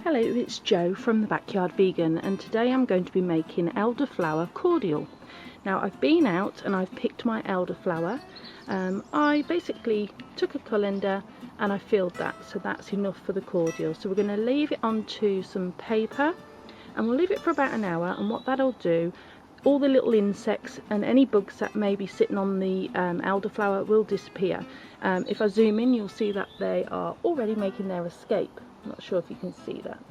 Hello, it's Jo from the Backyard Vegan, and today I'm going to be making elderflower cordial. Now I've been out and I've picked my elderflower. I basically took a colander and I filled that, so that's enough for the cordial. So we're going to leave it onto some paper and we'll leave it for about an hour, and what that'll do, all the little insects and any bugs that may be sitting on the elderflower will disappear. If I zoom in, you'll see that they are already making their escape. I'm not sure if you can see that,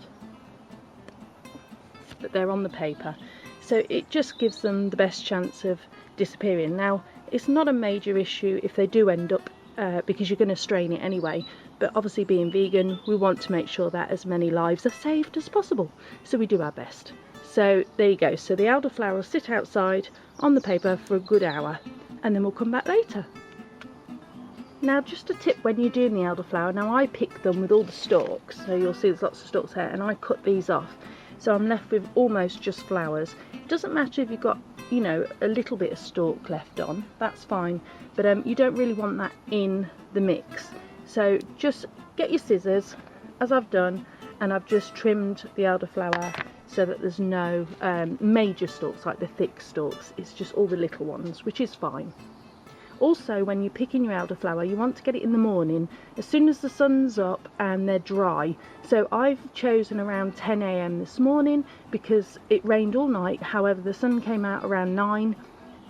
but they're on the paper, so it just gives them the best chance of disappearing. Now it's not a major issue if they do end up, because you're going to strain it anyway, but obviously being vegan we want to make sure that as many lives are saved as possible, so we do our best. So there you go, so the elderflower will sit outside on the paper for a good hour and then we'll come back later. Now just a tip when you're doing the elderflower, now I pick them with all the stalks, so you'll see there's lots of stalks there, and I cut these off, so I'm left with almost just flowers. It doesn't matter if you've got, you know, a little bit of stalk left on, that's fine, but you don't really want that in the mix. So just get your scissors, as I've done, and I've just trimmed the elderflower so that there's no major stalks like the thick stalks, it's just all the little ones, which is fine. Also, when you're picking your elderflower, you want to get it in the morning as soon as the sun's up and they're dry. So I've chosen around 10 AM this morning because it rained all night. However, the sun came out around 9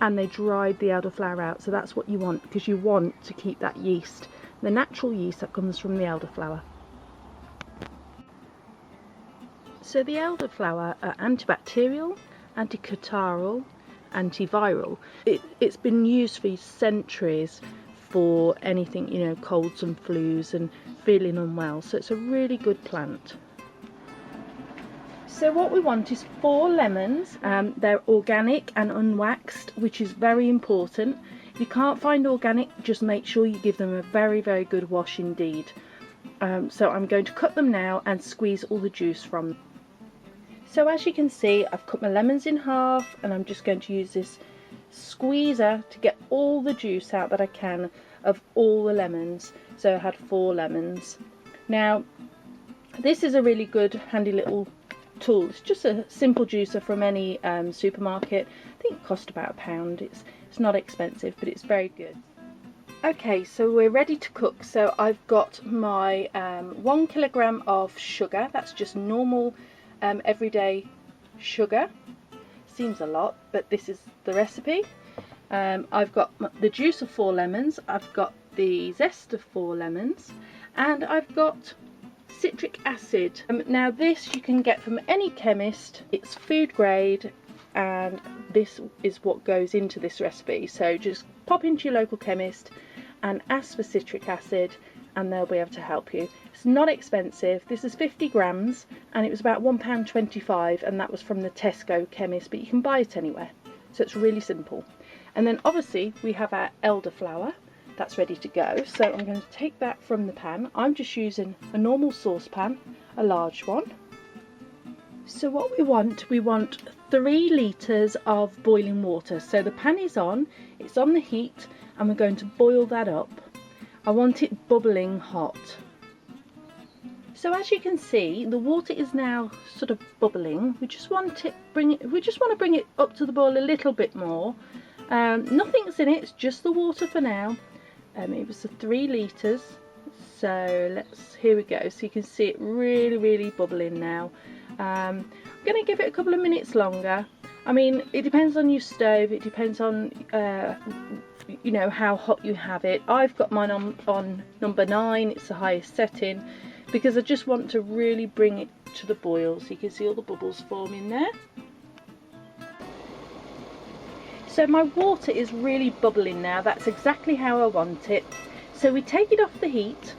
and they dried the elderflower out. So that's what you want, because you want to keep that yeast, the natural yeast that comes from the elderflower. So the elderflower are antibacterial, anti-catarrhal, antiviral. It's been used for centuries for anything, you know, colds and flus and feeling unwell, so it's a really good plant. So what we want is 4 lemons. They're organic and unwaxed, which is very important. If you can't find organic, just make sure you give them a very good wash indeed. So I'm going to cut them now and squeeze all the juice from them. So as you can see, I've cut my lemons in half and I'm just going to use this squeezer to get all the juice out that I can of all the lemons. So I had 4 lemons. Now this is a really good handy little tool. It's just a simple juicer from any supermarket. I think it cost about £1. It's not expensive, but it's very good. Okay, so we're ready to cook. So I've got my 1 kilogram of sugar. That's just normal everyday sugar. Seems a lot, but this is the recipe. I've got the juice of 4 lemons, I've got the zest of 4 lemons, and I've got citric acid. Now this you can get from any chemist, it's food grade, and this is what goes into this recipe. So just pop into your local chemist and ask for citric acid and they'll be able to help you. It's not expensive. This is 50 grams and it was about £1.25, and that was from the Tesco chemist, but you can buy it anywhere. So it's really simple. And then obviously we have our elderflower that's ready to go. So I'm going to take that from the pan. I'm just using a normal saucepan, a large one. So what we want 3 litres of boiling water. So the pan is on, it's on the heat, and we're going to boil that up. I want it bubbling hot. So as you can see, the water is now sort of bubbling. We just want to bring it up to the boil a little bit more. Nothing's in it, it's just the water for now. It was the 3 litres. So here we go. So you can see it really bubbling now. I'm going to give it a couple of minutes longer. I mean, it depends on your stove, it depends on you know, how hot you have it. I've got mine on number 9, it's the highest setting, because I just want to really bring it to the boil. So you can see all the bubbles forming there. So my water is really bubbling now, that's exactly how I want it. So we take it off the heat,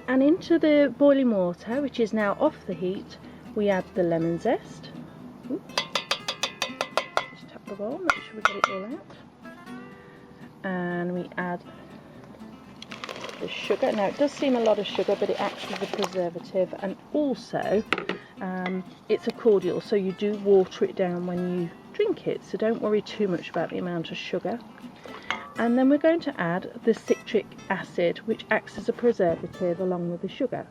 and into the boiling water, which is now off the heat, we add the lemon zest. Oops. Just tap the bowl, make sure we get it all out. And we add the sugar. Now it does seem a lot of sugar, but it acts as a preservative, and also it's a cordial, so you do water it down when you drink it, so don't worry too much about the amount of sugar. And then we're going to add the citric acid, which acts as a preservative along with the sugar.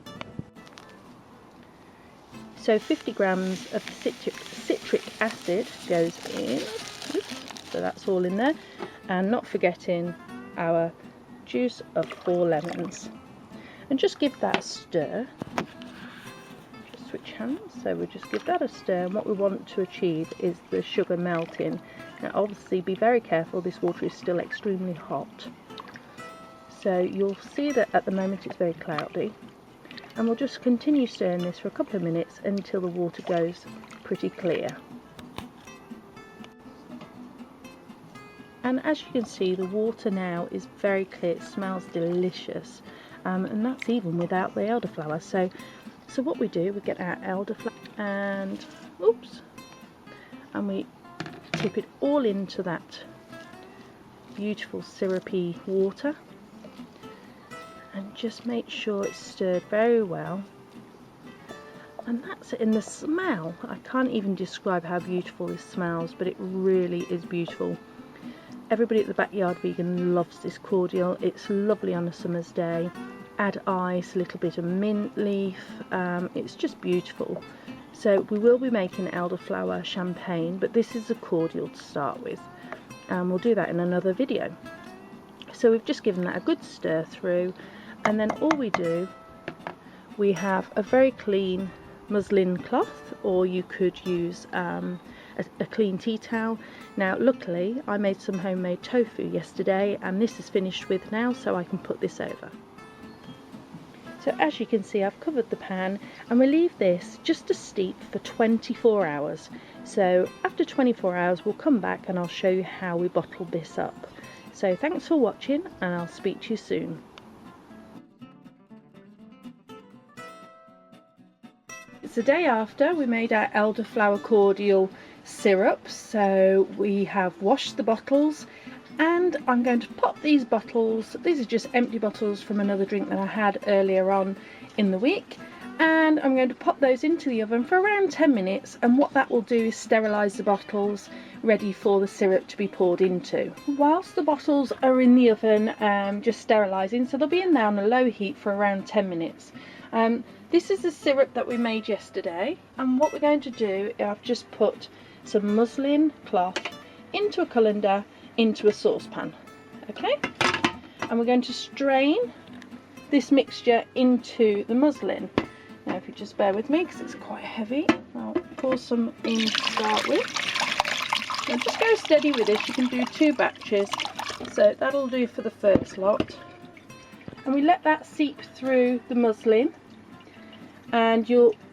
So 50 grams of citric acid goes in. Oops. So that's all in there. And not forgetting our juice of 4 lemons. And just give that a stir. Just switch hands. So we'll just give that a stir. And what we want to achieve is the sugar melting. Now obviously be very careful, this water is still extremely hot. So you'll see that at the moment it's very cloudy. And we'll just continue stirring this for a couple of minutes until the water goes pretty clear. And as you can see, the water now is very clear, it smells delicious. And that's even without the elderflower. So what we do, we get our elderflower and we tip it all into that beautiful syrupy water. And just make sure it's stirred very well. And that's it. And the smell, I can't even describe how beautiful this smells, but it really is beautiful. Everybody at the Backyard Vegan loves this cordial. It's lovely on a summer's day. Add ice, a little bit of mint leaf. It's just beautiful. So we will be making elderflower champagne, but this is a cordial to start with. And we'll do that in another video. So we've just given that a good stir through. And then all we do, we have a very clean muslin cloth, or you could use a clean tea towel. Now luckily I made some homemade tofu yesterday and this is finished with now, so I can put this over. So as you can see, I've covered the pan and we leave this just to steep for 24 hours. So after 24 hours we'll come back and I'll show you how we bottle this up. So thanks for watching and I'll speak to you soon. It's the day after we made our elderflower cordial syrup, so we have washed the bottles and I'm going to pop these bottles, these are just empty bottles from another drink that I had earlier on in the week, and I'm going to pop those into the oven for around 10 minutes, and what that will do is sterilise the bottles ready for the syrup to be poured into. Whilst the bottles are in the oven just sterilising, so they'll be in there on a low heat for around 10 minutes. This is the syrup that we made yesterday, and what we're going to do, I've just put some muslin cloth into a colander, into a saucepan, okay, and we're going to strain this mixture into the muslin. Now if you just bear with me because it's quite heavy, I'll pour some in to start with. Now just go steady with this, you can do 2 batches, so that'll do for the first lot, and we let that seep through the muslin. And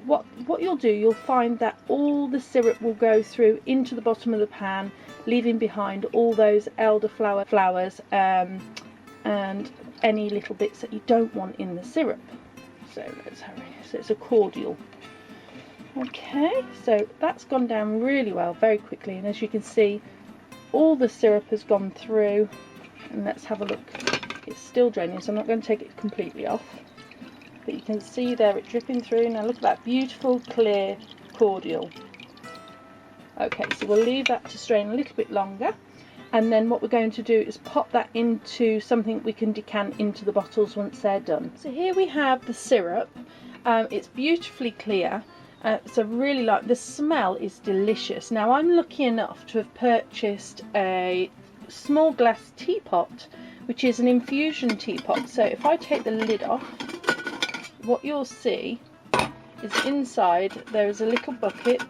what you'll do, you'll find that all the syrup will go through into the bottom of the pan, leaving behind all those elderflower flowers and any little bits that you don't want in the syrup. So let's hurry. So it's a cordial. Okay, so that's gone down really well, very quickly, and as you can see, all the syrup has gone through. And let's have a look. It's still draining, so I'm not going to take it completely off. But you can see there it dripping through. Now look at that beautiful clear cordial. Okay, so we'll leave that to strain a little bit longer, and then what we're going to do is pop that into something we can decant into the bottles once they're done. So here we have the syrup. It's beautifully clear. So really like, the smell is delicious. Now I'm lucky enough to have purchased a small glass teapot, which is an infusion teapot. So if I take the lid off, what you'll see is inside there is a little bucket,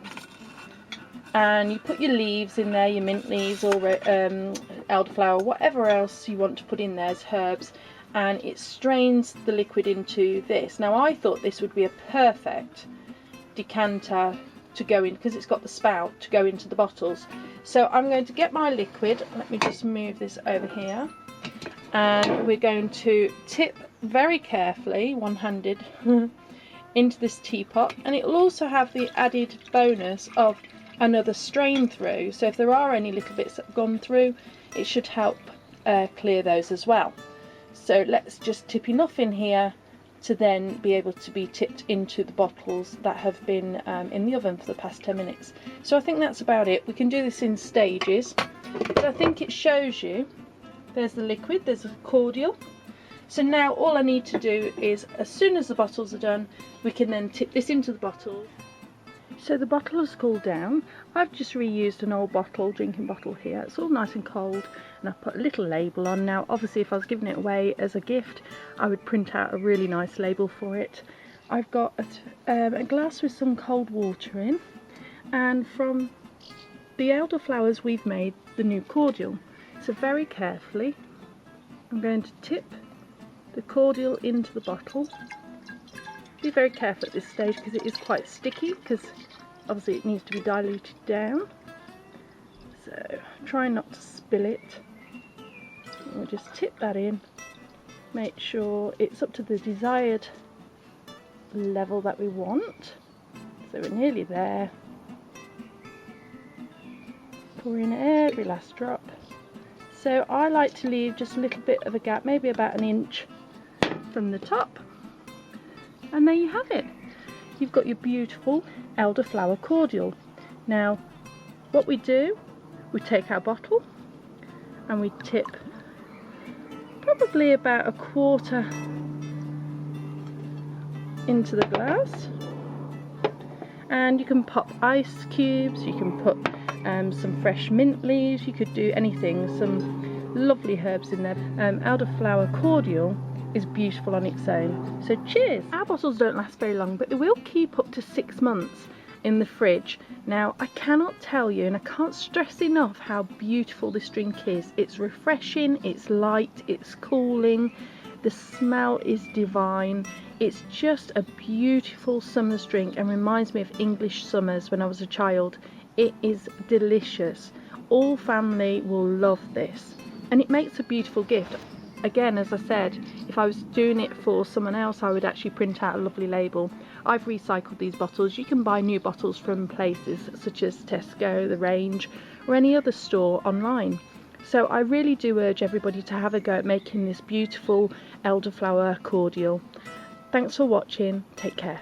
and you put your leaves in there, your mint leaves or elderflower, whatever else you want to put in there as herbs, and it strains the liquid into this. Now I thought this would be a perfect decanter to go in because it's got the spout to go into the bottles. So I'm going to get my liquid, let me just move this over here, and we're going to tip very carefully, one-handed, into this teapot, and it will also have the added bonus of another strain through, so if there are any little bits that have gone through, it should help clear those as well. So let's just tip enough in here to then be able to be tipped into the bottles that have been in the oven for the past 10 minutes. So I think that's about it. We can do this in stages, but I think it shows you, there's the liquid, there's a cordial. So now all I need to do is, as soon as the bottles are done, we can then tip this into the bottle. So the bottle has cooled down. I've just reused an old bottle, drinking bottle here. It's all nice and cold, and I've put a little label on. Now obviously if I was giving it away as a gift, I would print out a really nice label for it. I've got a glass with some cold water in, and from the elderflowers we've made the new cordial. So very carefully I'm going to tip the cordial into the bottle. Be very careful at this stage because it is quite sticky, because obviously it needs to be diluted down. So try not to spill it. And we'll just tip that in. Make sure it's up to the desired level that we want. So we're nearly there. Pour in every last drop. So I like to leave just a little bit of a gap, maybe about an inch from the top. And there you have it. You've got your beautiful elderflower cordial. Now what we do, we take our bottle and we tip probably about a quarter into the glass, and you can pop ice cubes, you can put some fresh mint leaves, you could do anything, some lovely herbs in there. Elderflower cordial is beautiful on its own. So cheers! Our bottles don't last very long, but they will keep up to 6 months in the fridge. Now I cannot tell you, and I can't stress enough how beautiful this drink is. It's refreshing, it's light, it's cooling, the smell is divine. It's just a beautiful summer's drink and reminds me of English summers when I was a child. It is delicious. All family will love this, and it makes a beautiful gift. Again, as I said, if I was doing it for someone else, I would actually print out a lovely label. I've recycled these bottles. You can buy new bottles from places such as Tesco, The Range, or any other store online. So I really do urge everybody to have a go at making this beautiful elderflower cordial. Thanks for watching. Take care.